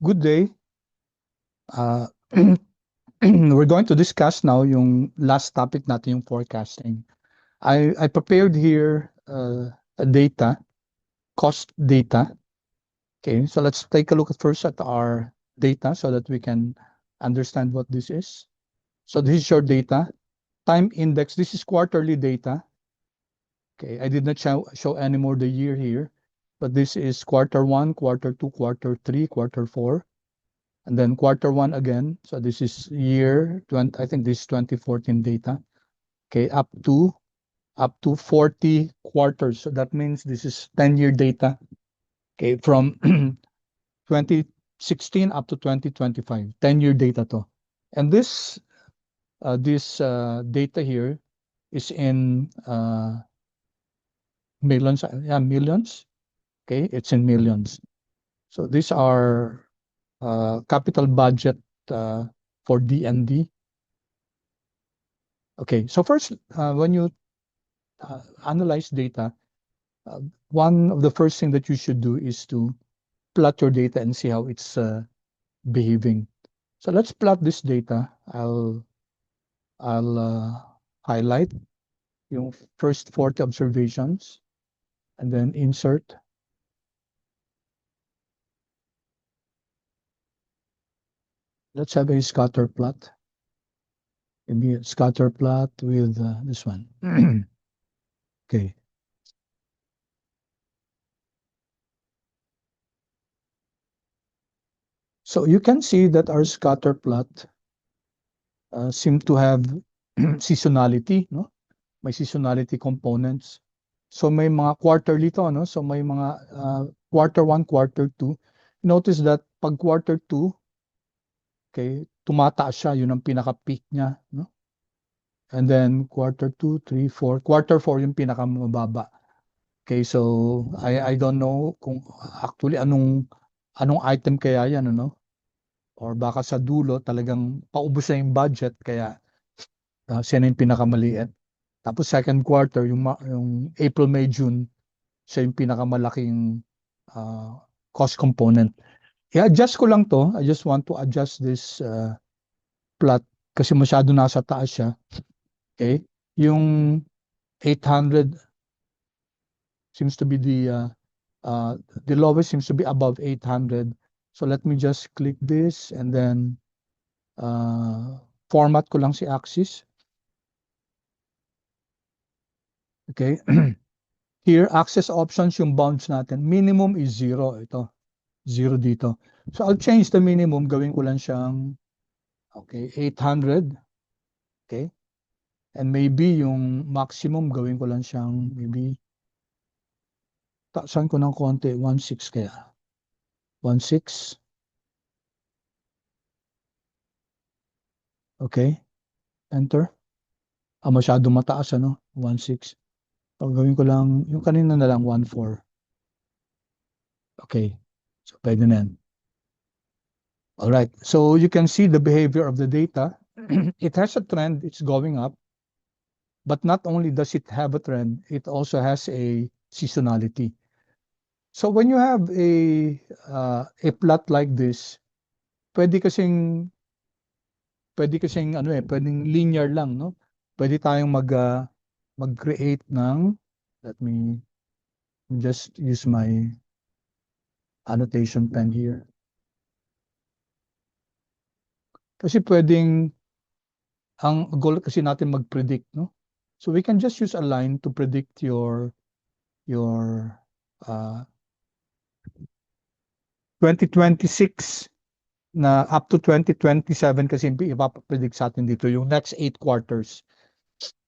Good day. We're going to discuss now yung last topic natin, yung forecasting. I prepared here a data, cost data. Okay, so let's take a look first at our data so that we can understand what this is. So this is your data. Time index, this is quarterly data. Okay, I did not show anymore the year here, but this is quarter 1, quarter 2, quarter 3, quarter 4. And then quarter 1 again. So this is year 20, I think this is 2014 data. Okay, up to 40 quarters. So that means this is 10-year data. Okay, from 2016 up to 2025, 10-year data to. And this data here is in millions. Yeah, millions. Okay, it's in millions. So these are capital budget for DND. Okay, so first, when you analyze data, one of the first thing that you should do is to plot your data and see how it's behaving. So let's plot this data. I'll highlight yung first 40 observations and then insert. Let's have a scatter plot. Maybe a scatter plot with this one. Okay. So you can see that our scatter plot seem to have seasonality, no? May seasonality components. So may mga quarterly to, no? So may mga quarter 1, quarter 2. Notice that pag quarter 2, okay, tumataas siya, yun ang pinaka-peak niya, no? And then quarter 2, 3, 4. Quarter 4 yung pinaka-mababa. Okay, so I don't know kung actually anong item kaya yan, ano? Or baka sa dulo talagang paubos na yung budget kaya siya na yung pinakamaliit. Tapos second quarter, yung April, May, June, siya yung pinakamalaking cost component. I-adjust ko lang to. I just want to adjust this plot kasi masyado nasa taas siya. Okay? Yung 800 seems to be the lowest seems to be above 800. So let me just click this and then format ko lang si axis. Okay? Here, access options, yung bounds natin. Minimum is 0. Ito. 0 dito. So, I'll change the minimum. Gawin ko lang siyang, okay, 800. Okay? And maybe yung maximum, gawin ko lang siyang, maybe, taasan ko ng konti, 1.6 kaya. 1.6. Okay? Enter. Masyado mataas, ano? 1.6. So, gawin ko lang, yung kanina na lang, 1.4. Okay. So, pwede na yan. All right. So, you can see the behavior of the data. It has a trend. It's going up. But not only does it have a trend, it also has a seasonality. So when you have a plot like this, pwede kasing pwedeng linear lang, no? Pwede tayong mag-create ng, let me just use my annotation pen here. Kasi pwedeng ang goal kasi natin mag-predict, no? So we can just use a line to predict your 2026 na up to 2027 kasi ipapapredict sa atin dito yung next 8 quarters.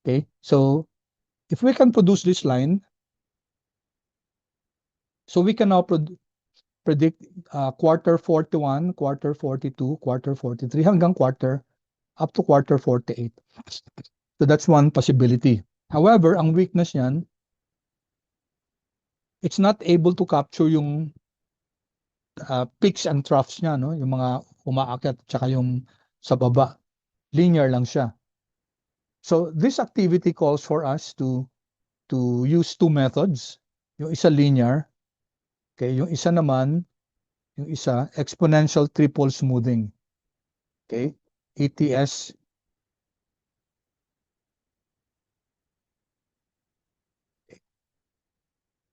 Okay? So, if we can produce this line, so we can now predict quarter 41, quarter 42, quarter 43, hanggang up to quarter 48. So, that's one possibility. However, ang weakness yan, it's not able to capture yung peaks and troughs niya, no? Yung mga umaakyat tsaka yung sa baba. Linear lang siya. So this activity calls for us to use two methods. Yung isa linear, okay, yung isa naman Yung isa, exponential triple smoothing. Okay? ETS.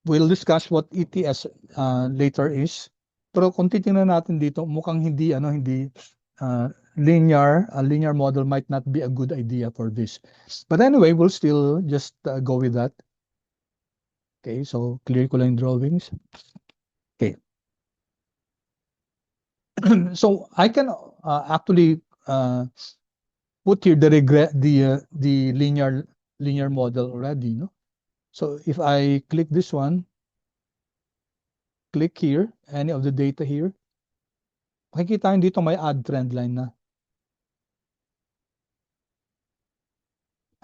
We'll discuss what ETS later is. Pero kung titingnan natin dito, mukhang hindi linear. A linear model might not be a good idea for this. But anyway, we'll still just go with that. Okay, so clear ko lang yung drawings. Okay. So I can actually put here the linear model already, no? So if I click this one, click here, any of the data here, makikita nyo dito may add trend line na.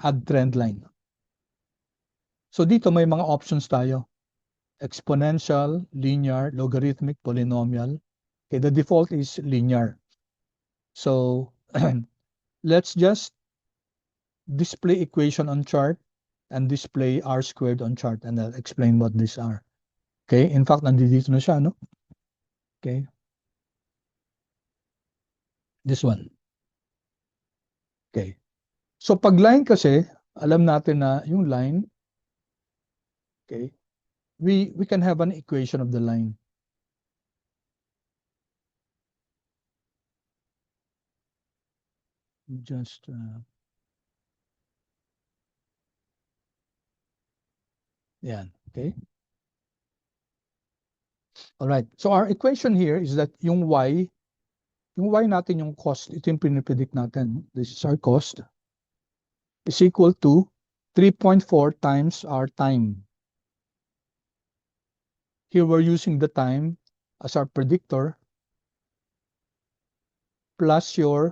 Add trend line. So dito may mga options tayo. Exponential, linear, logarithmic, polynomial. Okay, the default is linear. So let's just display equation on chart and display R squared on chart, and I'll explain what these are. Okay, in fact, nandito na siya, no? Okay. This one. Okay. So pag line kasi, alam natin na yung line, okay, we can have an equation of the line. Just yan, okay? All right. So our equation here is that yung y natin yung cost, ito yung pinipredict natin. This is our cost is equal to 3.4 times our time. Here we're using the time as our predictor plus a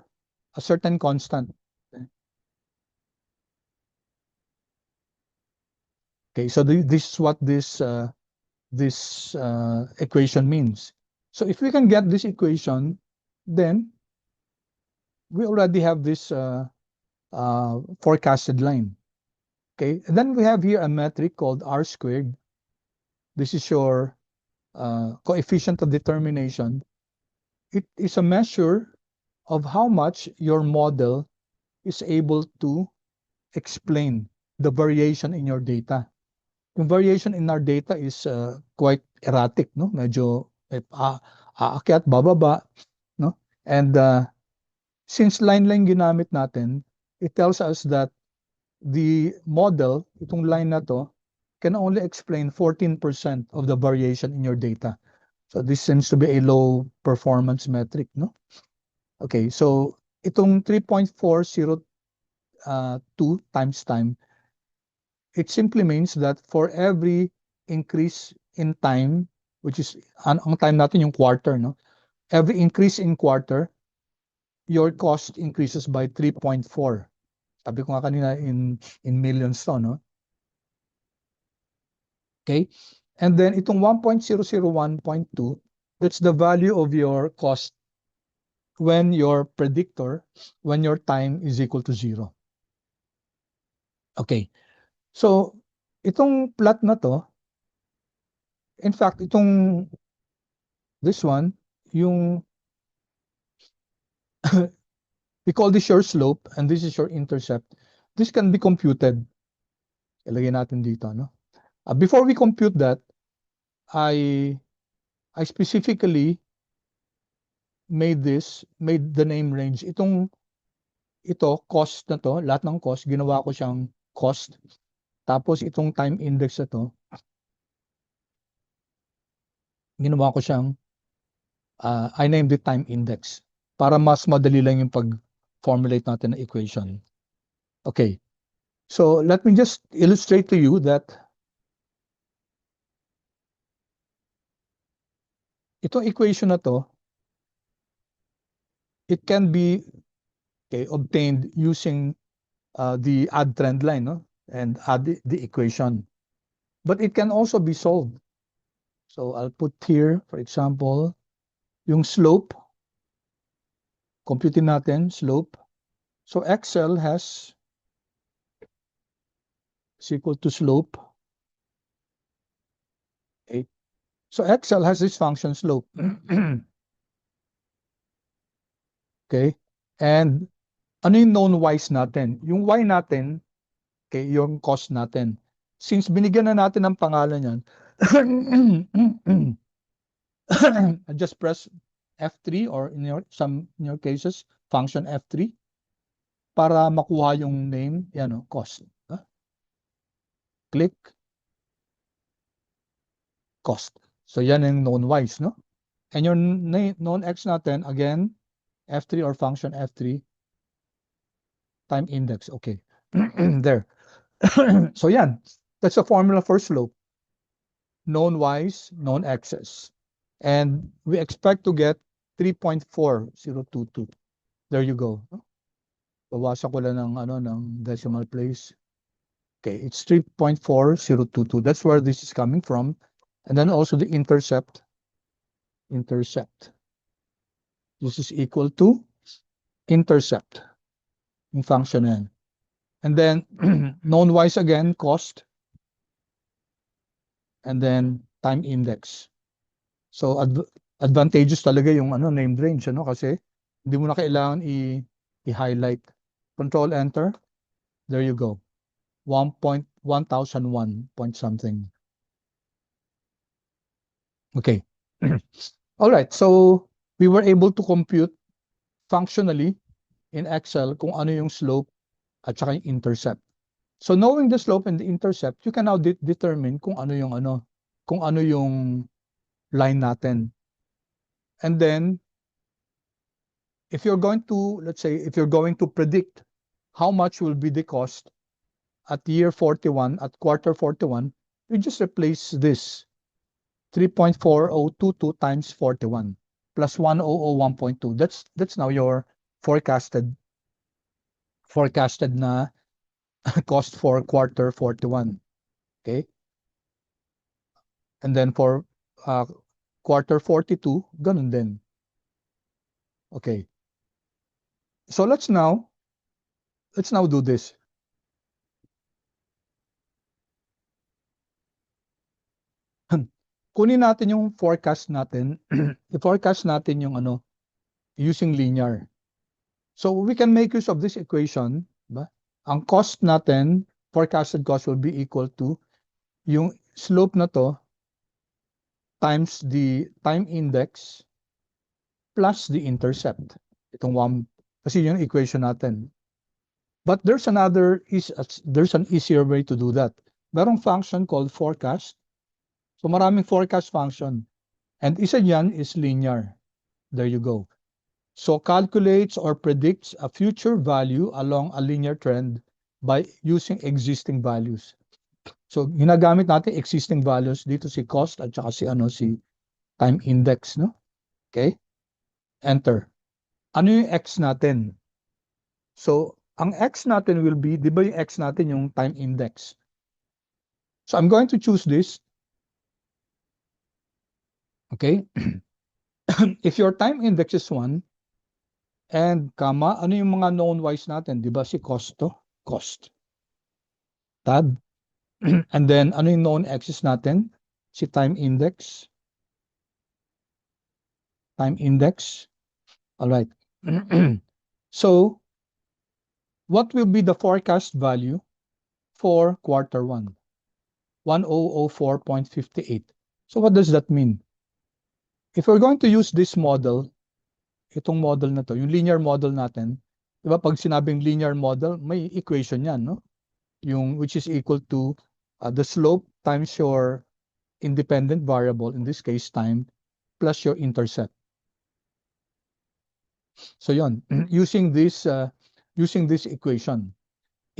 certain constant. Okay, so this is what this equation means. So if we can get this equation, then we already have this forecasted line. Okay, and then we have here a metric called R squared. This is your coefficient of determination. It is a measure of how much your model is able to explain the variation in your data. Yung variation in our data is quite erratic, no? Medyo aakyat, bababa, no? And since line ginamit natin, it tells us that the model, itong line na to, can only explain 14% of the variation in your data. So this seems to be a low performance metric, no? Okay, so itong 3.402 times time, it simply means that for every increase in time, which is, ang time natin yung quarter, no? Every increase in quarter, your cost increases by 3.4. Sabi ko nga kanina in millions to, no? Okay? And then itong 1.001.2, that's the value of your cost when your time is equal to 0. Okay. So, itong plot na to, in fact, this one, yung we call this your slope and this is your intercept. This can be computed. Ilagay natin dito, no? Before we compute that, I specifically made the name range. Ito, cost na to, lahat ng cost, ginawa ko siyang cost. Tapos itong time index na to, ginawa ko siyang, I named it time index. Para mas madali lang yung pag-formulate natin na equation. Okay. So let me just illustrate to you that itong equation na to, it can be obtained using the add trend line, no? And add the equation. But it can also be solved. So I'll put here, for example, yung slope. Computin natin, slope. So Excel is equal to slope. Okay. So Excel has this function slope. Okay? And ano yung known y's natin? Yung y natin, okay, yung cost natin. Since binigyan na natin ng pangalan yan, I just press F3 or in your cases, function F3 para makuha yung name, yan o, cost. Click, cost. So yan yung known y's, no? And your known x natin, again, F3 or function F3, time index. Okay. There. So yan. That's the formula for slope. Known y's, known x's. And we expect to get 3.4022. There you go. Bawasan ko lang ng decimal place. Okay, it's 3.4022. That's where this is coming from. And then also the intercept. Intercept. This is equal to intercept. Yung function yan. And then known y's again, cost. And then time index. So advantageous talaga yung named range, kasi hindi mo na kailangan i-highlight. Control enter. There you go. 1001 point something. Okay. All right. So we were able to compute functionally in Excel kung ano yung slope at saka yung intercept. So knowing the slope and the intercept, you can now determine kung ano yung line natin. And then if you're going to, let's say, if you're going to predict how much will be the cost at year 41, at quarter 41, you just replace this 3.4022 times 41 plus 1001.2. That's now your forecasted na cost for quarter 41. Okay? And then for quarter 42, ganun din. Okay. So let's now do this. Kunin natin yung forecast natin. I-forecast natin yung using linear. So we can make use of this equation, ba? Ang cost natin, forecasted cost will be equal to yung slope na to times the time index plus the intercept. Itong kasi yung equation natin. But there's an easier way to do that. Merong function called forecast. So maraming forecast function. And isa yan is linear. There you go. So calculates or predicts a future value along a linear trend by using existing values. So ginagamit natin existing values dito si cost at saka si time index, no? Okay? Enter. Ano yung x natin? So ang x natin will be, di ba yung x natin yung time index? So I'm going to choose this. Okay? If your time index is 1, and comma, ano yung mga known y's natin? Di ba si cost to? Cost. Tab. And then, ano yung known x's natin? Si time index. Time index. All right. So, what will be the forecast value for quarter 1? 1004.58. So, what does that mean? If we're going to use this model, itong model na to, yung linear model natin, di ba pag sinabing linear model, may equation yan, no? Yung which is equal to the slope times your independent variable, in this case time, plus your intercept. So yon, using this equation.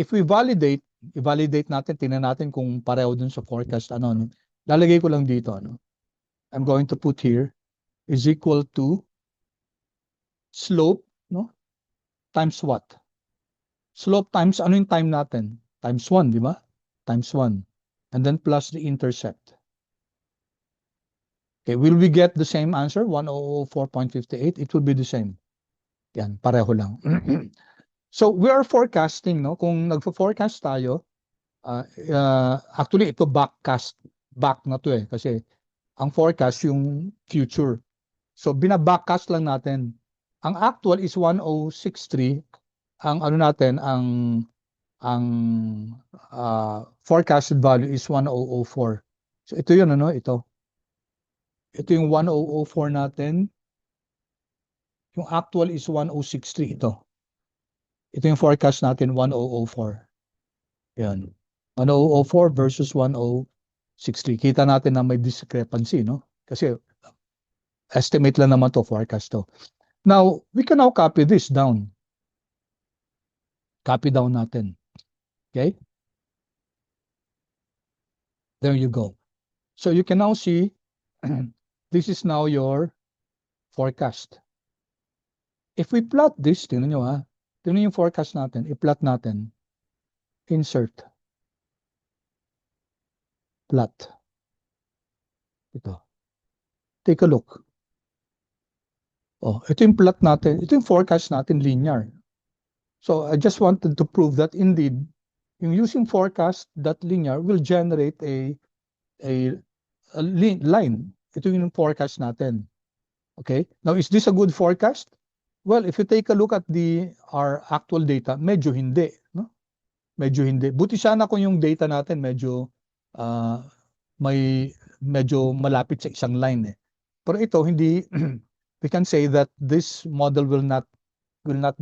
If we i-validate natin, tingnan natin kung pareho dun sa forecast, lalagay ko lang dito, I'm going to put here is equal to slope, no? Times what? Slope times, ano yung time natin? Times 1, di ba? Times 1. And then plus the intercept. Okay, will we get the same answer? 1004.58? It will be the same. Yan, pareho lang. So, we are forecasting, no? Kung nagfo-forecast tayo, actually, ito back na to kasi Ang forecast yung future. So binabackcast lang natin. Ang actual is 1063. Ang ano natin, ang forecasted value is 1004. So ito yun, ano, ito. Ito yung 1004 natin. Yung actual is 1063. Ito. Ito yung forecast natin, 1004. Yan. 1004 versus 1063. Kita natin na may discrepancy, no? Kasi estimate lang naman to, forecast to. Now, we can now copy this down. Copy down natin. Okay? There you go. So you can now see, this is now your forecast. If we plot this, tingnan nyo ha, tingnan yung forecast natin, i-plot natin, insert, plot. Ito. Take a look. Oh, ito yung plot natin, ito yung forecast natin, linear. So I just wanted to prove that indeed, yung using forecast, that linear will generate a line. Ito yung forecast natin. Okay? Now, is this a good forecast? Well, if you take a look at our actual data, medyo hindi, no? Medyo hindi. Buti sana kung yung data natin medyo medyo malapit sa isang line eh. Pero ito hindi we can say that this model will not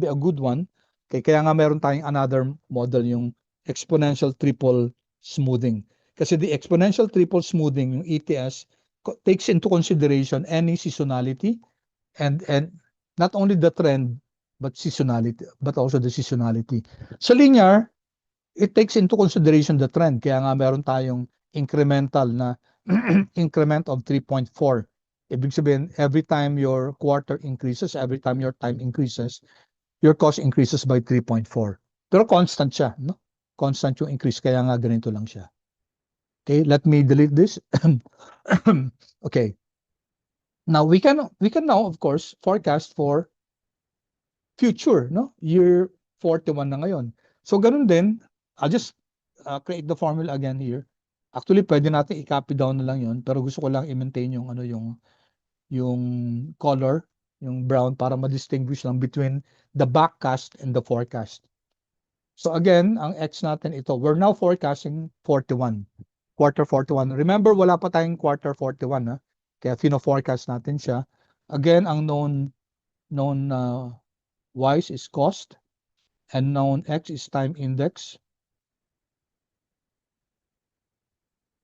be a good one. Kaya nga meron tayong another model, yung exponential triple smoothing. Kasi the exponential triple smoothing, yung ETS, takes into consideration any seasonality and not only the trend but seasonality, but also the seasonality. Sa linear, it takes into consideration the trend. Kaya nga meron tayong incremental na increment of 3.4. Ibig sabihin, every time your quarter increases, every time your time increases, your cost increases by 3.4. Pero constant siya, no? Constant yung increase, kaya nga ganito lang siya. Okay, let me delete this. Okay. Now we can now of course forecast for future, no? Year 41 na ngayon. So ganun din, I'll just create the formula again here. Actually, pwede natin i-copy down na lang 'yon, pero gusto ko lang i-maintain yung ano yung color, yung brown para ma-distinguish lang between the backcast and the forecast. So again, ang X natin ito, we're now forecasting 41. Quarter 41. Remember, wala pa tayong quarter 41, ha? Kaya fino-forecast natin siya. Again, ang known Y's is cost and known X is time index.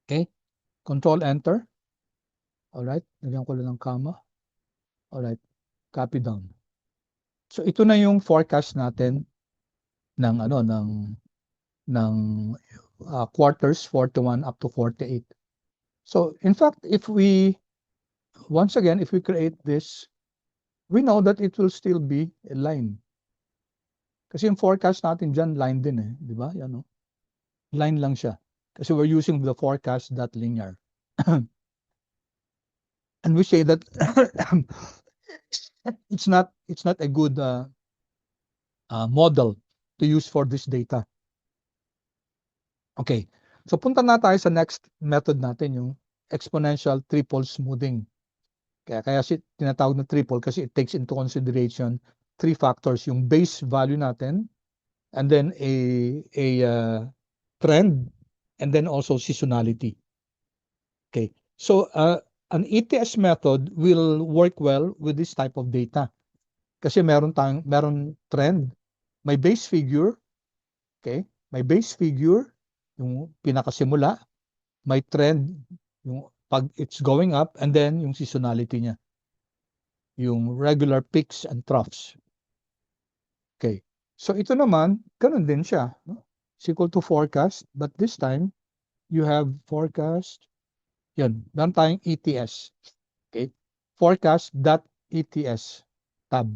Okay? Control Enter. Alright, lagyan ko lang ng comma. Alright, copy down. So ito na yung forecast natin ng quarters 41 up to 48. So in fact, if we create this, we know that it will still be a line. Kasi yung forecast natin dyan, line din eh, di ba? Yan, no? Line lang siya. Kasi we're using the forecast that linear. And we say that it's not a good model to use for this data. Okay. So punta na tayo sa next method natin, yung exponential triple smoothing. Kaya tinatawag na triple kasi it takes into consideration three factors, yung base value natin, and then a trend, and then also seasonality. Okay. So an ETS method will work well with this type of data. Kasi meron trend, may base figure, okay? May base figure, yung pinakasimula, may trend, yung pag it's going up, and then yung seasonality niya. Yung regular peaks and troughs. Okay. So ito naman, ganun din siya. No? It's equal to forecast, but this time, you have forecast. Yun, meron tayong ETS. Okay. Forecast.ETS tab.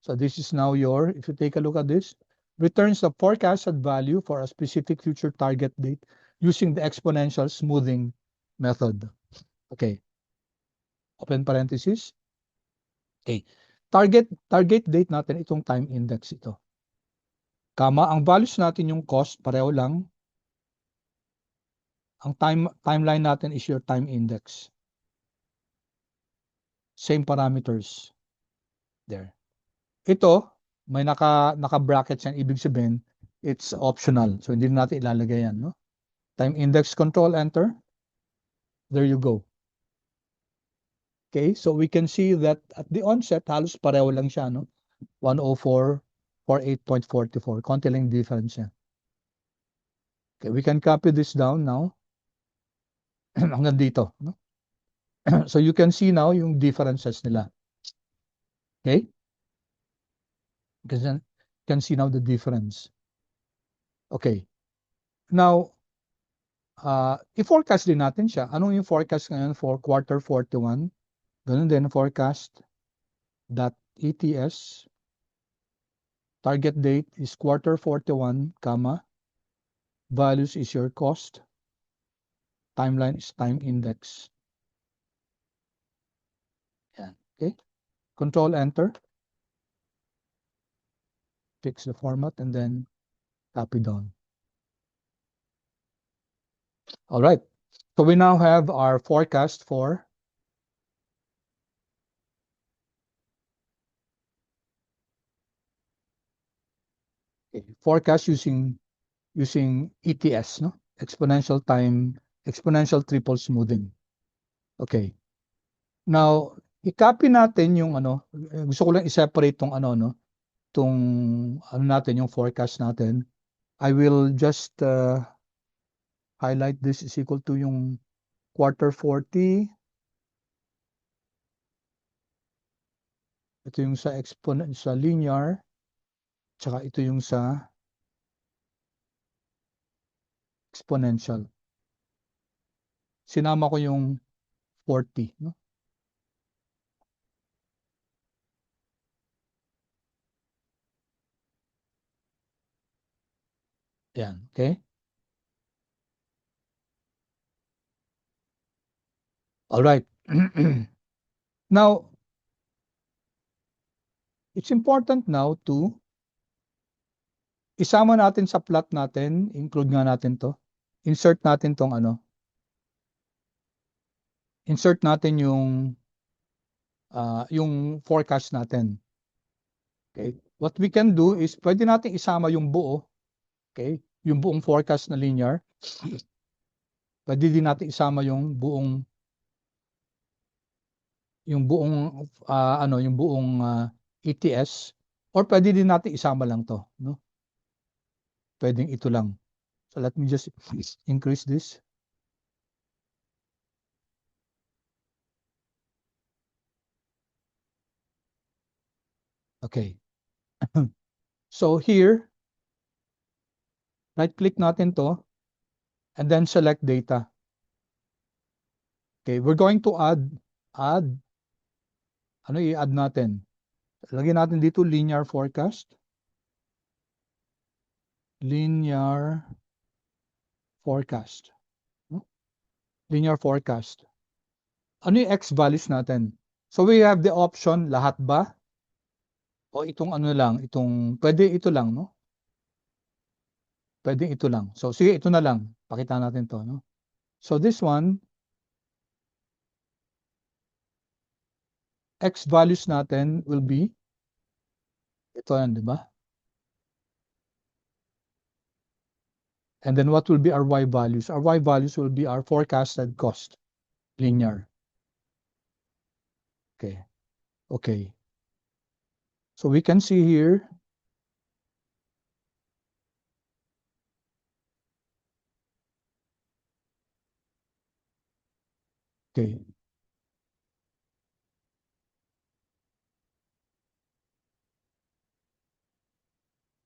So this is now if you take a look at this, returns the forecasted value for a specific future target date using the exponential smoothing method. Okay. Open parenthesis. Okay. Target date natin itong time index ito. Kama, ang values natin yung cost, pareho lang. Ang timeline natin is your time index. Same parameters. There. Ito, may naka-brackets yan. Ibig sabihin, it's optional. So, hindi natin ilalagay yan. No? Time index, control, enter. There you go. Okay, so we can see that at the onset, halos pareho lang siya. No? 104, 48.44. Konti lang difference yan. Okay, we can copy this down now. Hanggang dito. No? So, you can see now yung differences nila. Okay? You can see now the difference. Okay. Now, i-forecast din natin siya. Anong yung forecast ngayon for quarter 41? Ganun din, forecast .ets. Target date is quarter 41, comma. Values is your cost. Timeline is time index. Yan. Okay. Control enter. Fix the format and then copy down. All right. So we now have our forecast for forecast using ETS, no? Exponential triple smoothing. Okay. Now, i-copy natin yung gusto ko lang i-separate tong natin, yung forecast natin. I will just highlight this is equal to yung quarter 40. Ito yung sa linear. Tsaka ito yung sa exponential. Sinama ko yung 40, no? Yan, okay? All right. Now, it's important now to isama natin sa plot natin, include nga natin to. Insert natin tong insert natin yung forecast natin. Okay? What we can do is pwede natin isama yung buo, okay? Yung buong forecast na linear. Pwede din natin isama yung buong ETS, or pwede din natin isama lang to, no? Pwedeng ito lang. So let me just increase this. Okay. So here, right click natin to and then select data. Okay, we're going to add i-add natin? Lagyan natin dito linear forecast. Linear forecast. Linear forecast. Ano yung X values natin? So we have the option, lahat ba? O itong pwede ito lang, no? Pwede ito lang. So sige, ito na lang. Pakita natin to, no? So this one, X values natin will be, ito yan, di ba? And then what will be our Y values? Our Y values will be our forecasted cost, linear. Okay. Okay. So we can see here, okay.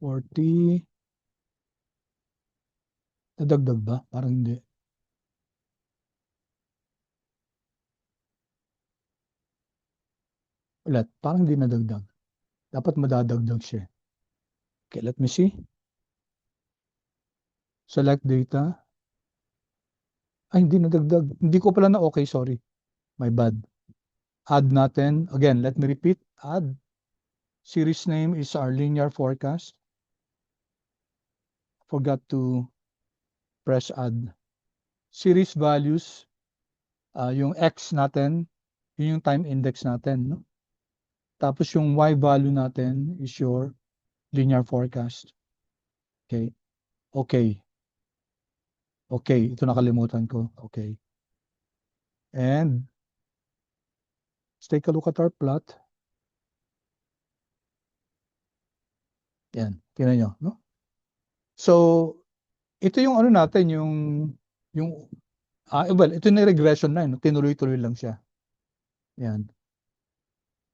$40. Nadagdag ba? Parang hindi. Ulit, parang hindi nadagdag. Dapat madadagdag siya. Okay, let me see. Select data. Ay, hindi nadagdag. Hindi ko pala na okay, sorry. My bad. Add natin. Again, let me repeat. Add. Series name is our linear forecast. Forgot to press add. Series values, yung X natin, Yun yung time index natin, no? Tapos yung Y value natin is your linear forecast. Okay. Okay. Okay. Ito nakalimutan ko. Okay. And let's take a look at our plot. Yan. Tingnan nyo, no? So, ito yung ano natin, yung well, ito na regression line, no? Tinuloy-tuloy lang siya. Yan.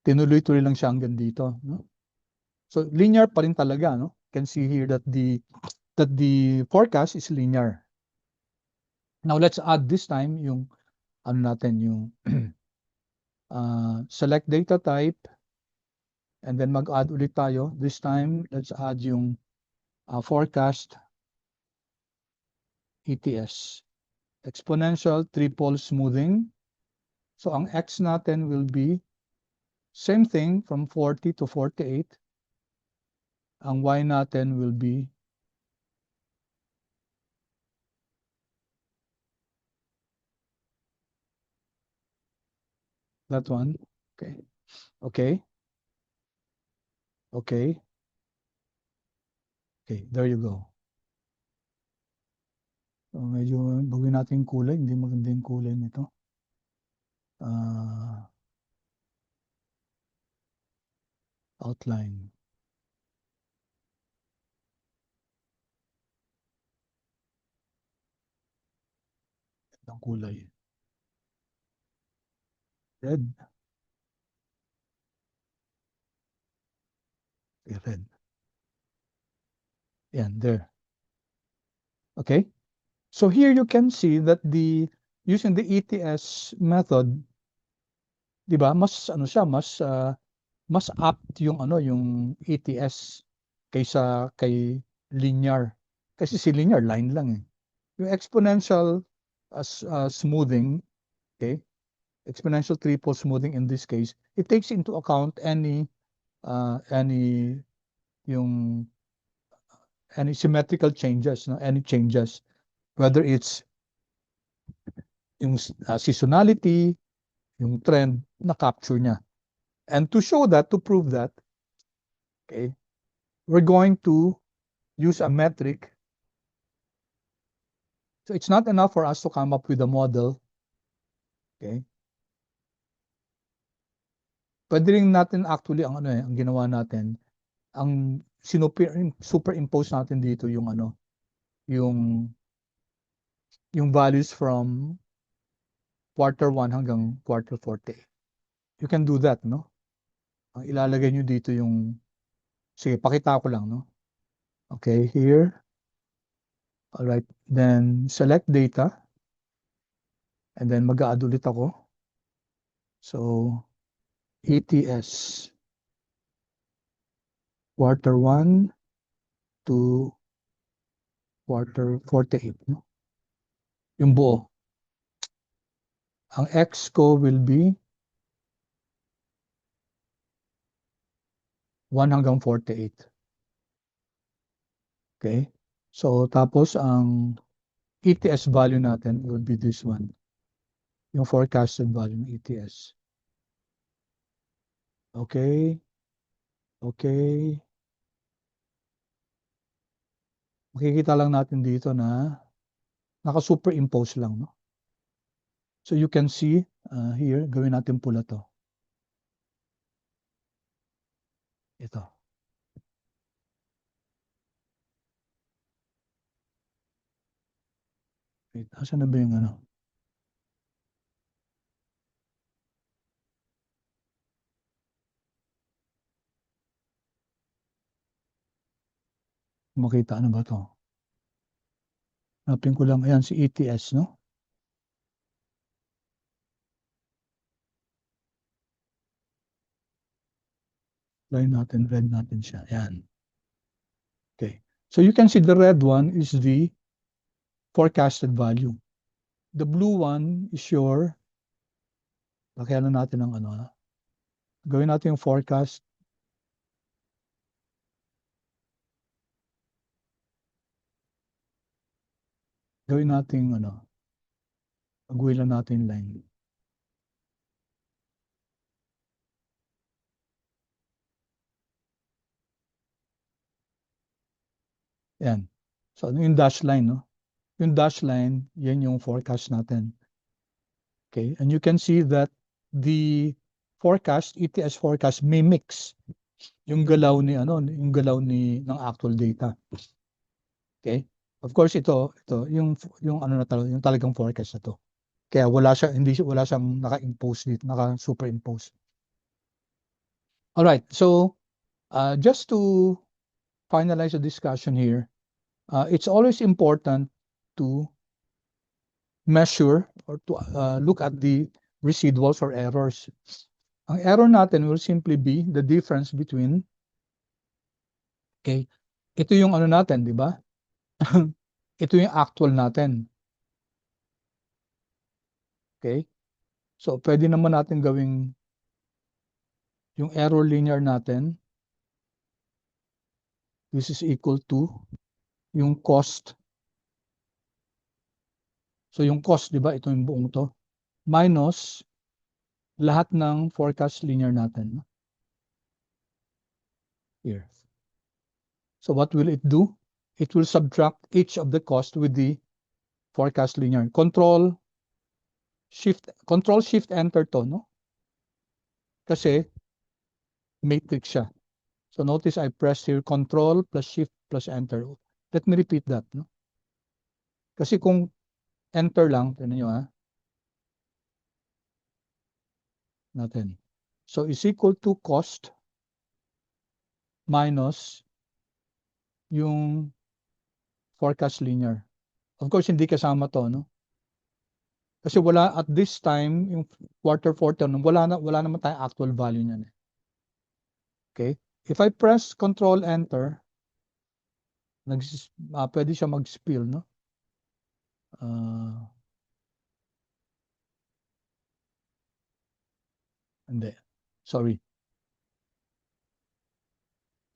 Tinuloy-tuloy lang siya hanggang dito, no? So, linear pa rin talaga, no? You can see here that the forecast is linear. Now, let's add this time yung ano natin, yung select data type, and then mag-add ulit tayo. This time, let's add yung forecast ETS. Exponential triple smoothing. So, ang X natin will be same thing from 40 to 48. Ang Y natin will be that one. Okay. Okay. Okay. Okay. There you go. So, medyo bagay natin yung kulay. Hindi maganda yung kulay nito. Outline. Ang kulay. Red. Okay, red. Yan, there. Okay. So here you can see that using the ETS method, 'di ba? Mas ano siya, mas apt yung yung ETS kay linear. Kasi si linear line lang eh. Yung exponential smoothing, okay? Exponential triple smoothing in this case, it takes into account any yung any symmetrical changes, no? Any changes, whether it's yung seasonality, yung trend na capture niya. And to show that, to prove that, okay, we're going to use a metric. So it's not enough for us to come up with a model. Okay? Pwede rin natin actually ang ginawa natin, ang superimpose natin dito yung yung values from quarter 1 hanggang quarter 40. You can do that, no? Ang ilalagay nyo dito sige, pakita ko lang, no? Okay, here. All right, then select data. And then mag-a-add ulit ako. So, ETS. Quarter 1 to quarter 48. No? Yung buo. Ang X ko will be 1 hanggang 48. Okay? So, tapos ang ETS value natin will be this one. Yung forecasted value ng ETS. Okay? Okay? Makikita lang natin dito na naka-superimpose lang, no? So, you can see here, gawin natin pula to. Ito. Wait, asan na ba yung ano? Makita na ba to? Hanapin ko lang. Ayan, si ETS, no? Line natin, red natin siya. Ayan. Okay. So you can see the red one is the forecasted value. The blue one is your, lakayan na natin ng ano. Gawin natin yung forecast. Gawin natin ano. Pagwilan natin line. Yan. So, ano yung dash line, no? Yung dash line, yan yung forecast natin. Okay? And you can see that the forecast, ETS forecast may mix yung galaw ni yung galaw ng actual data. Okay? Of course ito yung ano na talaga, yung talagang forecast na to. Kaya wala siyang naka-impose dito, naka-superimpose. All right. So, just to finalize the discussion here, it's always important to measure or to look at the residuals or errors. Ang error natin will simply be the difference between, okay, ito yung ano natin, di ba? Ito yung actual natin. Okay? So, pwede naman natin gawing yung error linear natin, this is equal to yung cost. So, yung cost, di ba? Ito yung buong to. Minus lahat ng forecast linear natin. Here. So, what will it do? It will subtract each of the cost with the forecast linear. Control, shift, enter to, no? Kasi matrix siya. So notice I press here control plus shift plus enter. Let me repeat that, no? Kasi kung enter lang, tingnan nyo natin. So is equal to cost minus yung forecast linear. Of course, hindi kasama to, no? Kasi wala at this time, yung quarter 4, wala naman tayong actual value niyan. Okay? If I press control enter, pwede siya mag-spill, no? Hindi. Sorry.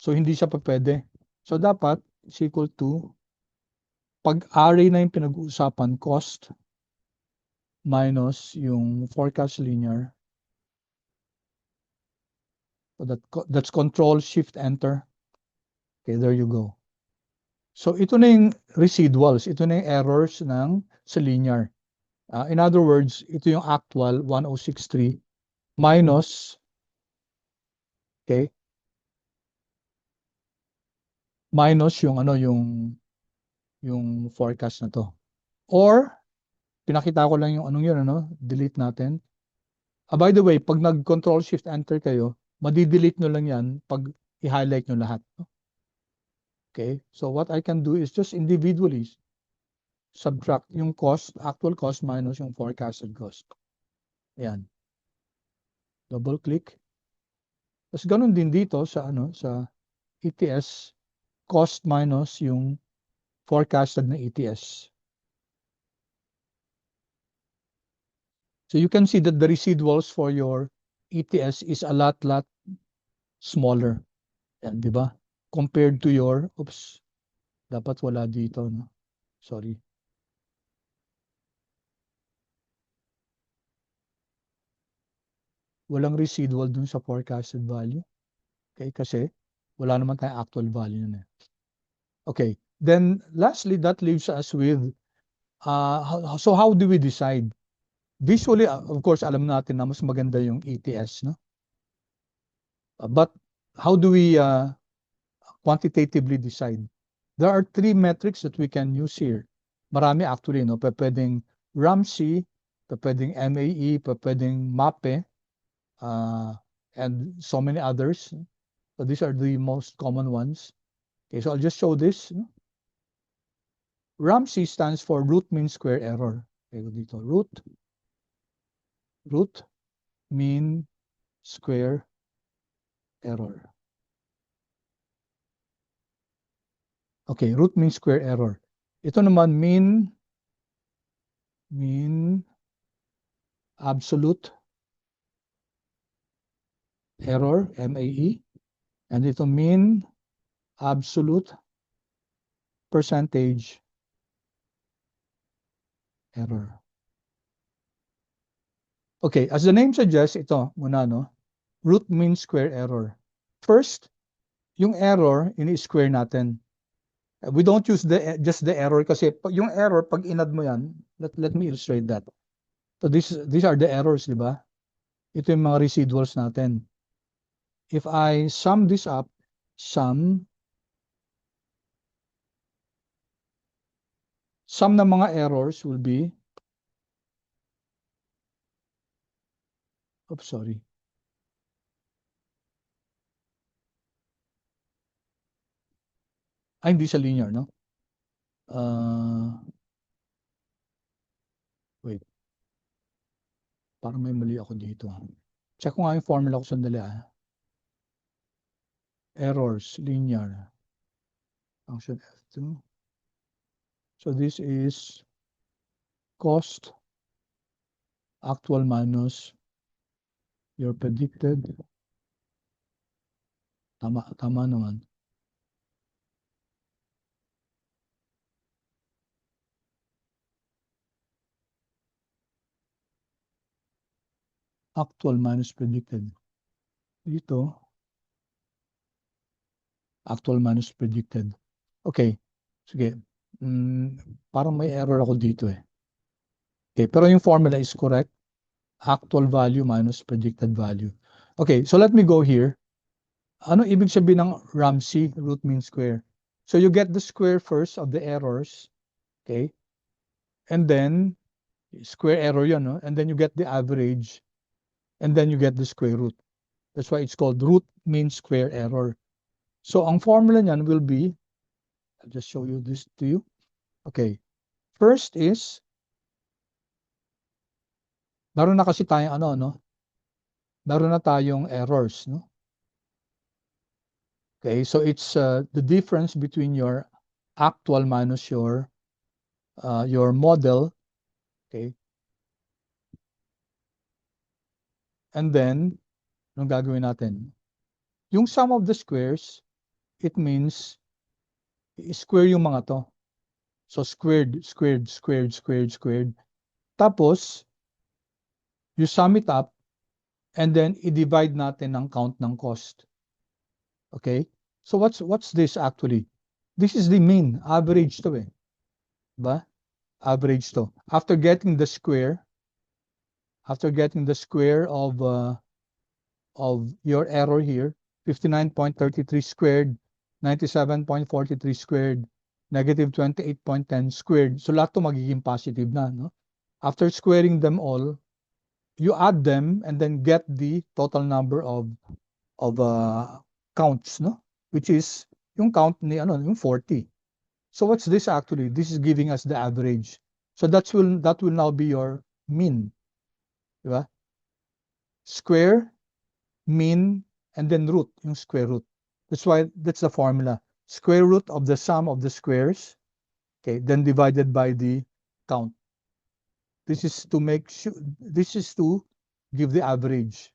So, hindi siya pa pwede. So, dapat is equal to pag-array na yung pinag-uusapan, cost minus yung forecast linear. So, that's control, shift, enter. Okay, there you go. So, ito na yung residuals. Ito na yung errors sa linear. In other words, ito yung actual 1063 minus, okay, minus yung yung forecast na to. Or, pinakita ko lang yung anong yun, delete natin. By the way, pag nag-control shift enter kayo, madi-delete nyo lang yan pag i-highlight nyo lahat. Okay? So what I can do is just individually subtract yung cost, actual cost minus yung forecasted cost. Ayan. Double click. Tapos ganun din dito sa sa ETS, cost minus yung forecasted na ETS. So you can see that the residuals for your ETS is a lot smaller. Yan, di ba? Compared to your, oops, dapat wala dito, no? Sorry. Walang residual dun sa forecasted value. Okay, kasi wala naman tayong actual value na. Okay, then lastly, that leaves us with, so how do we decide? Visually, of course, alam natin na mas maganda yung ETS, no? But how do we quantitatively decide? There are 3 metrics that we can use here. Marami actually, no? Pwedeng Ramsey, pwedeng MAE, pwedeng MAPE, and so many others. So these are the most common ones. Okay, so I'll just show this. Ramsey stands for root mean square error. Okay, dito, root mean square error. Okay, root mean square error. Ito naman mean absolute error, MAE. And ito mean absolute percentage error. Okay, as the name suggests, ito muna, no? Root mean square error. First, yung error, ini-square natin. We don't use just the error kasi yung error, pag inad mo yan, let me illustrate that. So these are the errors, di ba? Ito yung mga residuals natin. If I sum this up, sum ng mga errors will be, oops, sorry. Ay, hindi siya linear, no? Wait. Parang may mali ako dito. Check ko nga yung formula ko sandali. Errors, linear. Function F2. So this is cost actual minus your predicted. Tama naman. Actual minus predicted. Dito, actual minus predicted. Okay. Sige. Parang may error ako dito eh. Okay, pero yung formula is correct. Actual value minus predicted value. Okay, so let me go here. Ano ibig sabihin ng Ramsey root mean square? So you get the square first of the errors. Okay? And then, square error yun, no? And then you get the average. And then you get the square root. That's why it's called root mean square error. So ang formula niyan will be, I'll just show you this to you. Okay. First is, meron na kasi tayong ano, no? Meron na tayong errors, no? Okay, so it's the difference between your actual minus your model. Okay. And then, anong gagawin natin? Yung sum of the squares, it means square yung mga to. So squared, squared, squared, squared, squared. Tapos, you sum it up, and then i-divide natin ang count ng cost. Okay? So what's this actually? This is the mean, average to eh. Diba? Average to. After getting the square of your error here, 59.33 squared, 97.43 squared, negative 28.10 squared. So lahat to magiging positive na, no? After squaring them all, you add them and then get the total number of counts, no? Which is yung count ni ano, yung 40. So what's this actually? This is giving us the average. So that will now be your mean. Diba? Square, mean, and then root, yung square root. That's the formula. Square root of the sum of the squares, okay, then divided by the count. This is to give the average.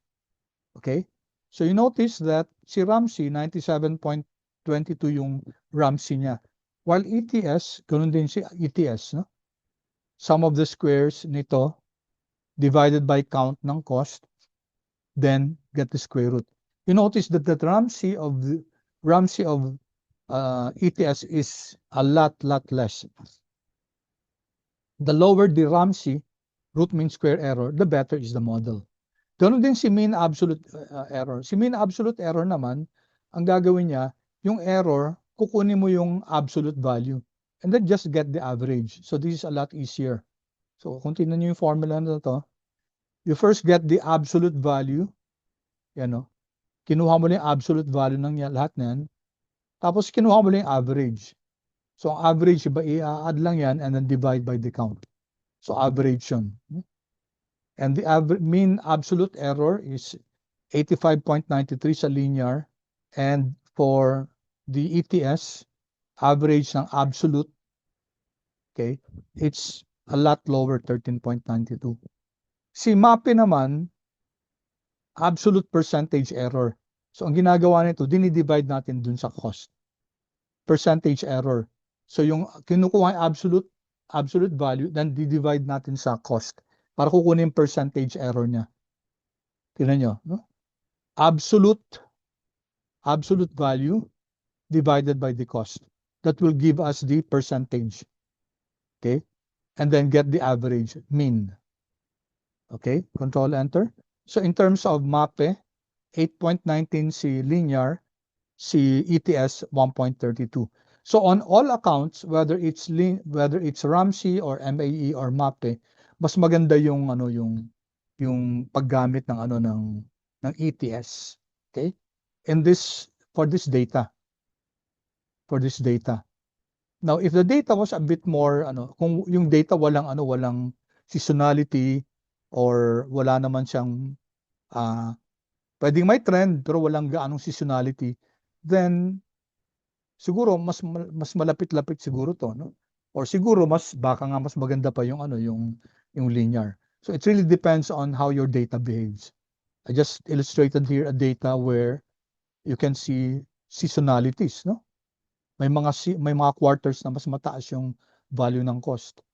Okay? So you notice that si Ramsey, 97.22 yung Ramsey niya. While ETS, ganun din si ETS, no? Sum of the squares nito divided by count ng cost, then get the square root. You notice that the Ramsey of ETS is a lot less. The lower the Ramsey root mean square error, the better is the model. Ganun din si mean absolute error. Si mean absolute error naman, ang gagawin niya, yung error, kukunin mo yung absolute value and then just get the average. So this is a lot easier. So kung tingnan niyo yung formula na to, you first get the absolute value. Yan, no? Kinuha mo lang yung absolute value ng lahat na yan. Tapos kinuha mo lang yung average. So ang average, iba i-add lang yan and then divide by the count. So average yun. And the mean absolute error is 85.93 sa linear. And for the ETS, average ng absolute, okay, it's a lot lower, 13.92. Si MAPE naman, absolute percentage error. So ang ginagawa nito, dinidivide natin dun sa cost. Percentage error. So yung kinukuha yung absolute value, then di-divide natin sa cost para kukunin yung percentage error niya. Tingnan nyo, no? Absolute value divided by the cost. that will give us the percentage. Okay? And then get the average mean. Okay? Control Enter. So in terms of MAPE, 8.19 si linear, si ETS 1.32. So on all accounts, whether it's Ramsey or MAE or MAPE, mas maganda yung yung paggamit ng ng ETS. Okay? In this for this data. Now, if the data was a bit more kung yung data walang seasonality or wala naman siyang pwedeng may trend pero walang gaanong seasonality, then siguro mas malapit-lapit siguro to, no? Or siguro baka nga mas maganda pa yung yung linear. So it really depends on how your data behaves. I just illustrated here a data where you can see seasonalities, no? May mga quarters na mas mataas yung value ng cost.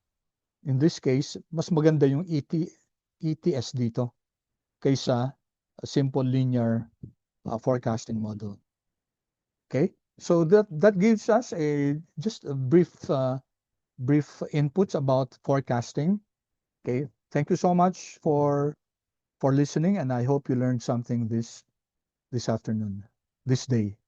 In this case, mas maganda yung ETS dito kaysa a simple linear forecasting model. Okay? So that gives us just a brief inputs about forecasting. Okay? Thank you so much for listening, and I hope you learned something this afternoon, this day.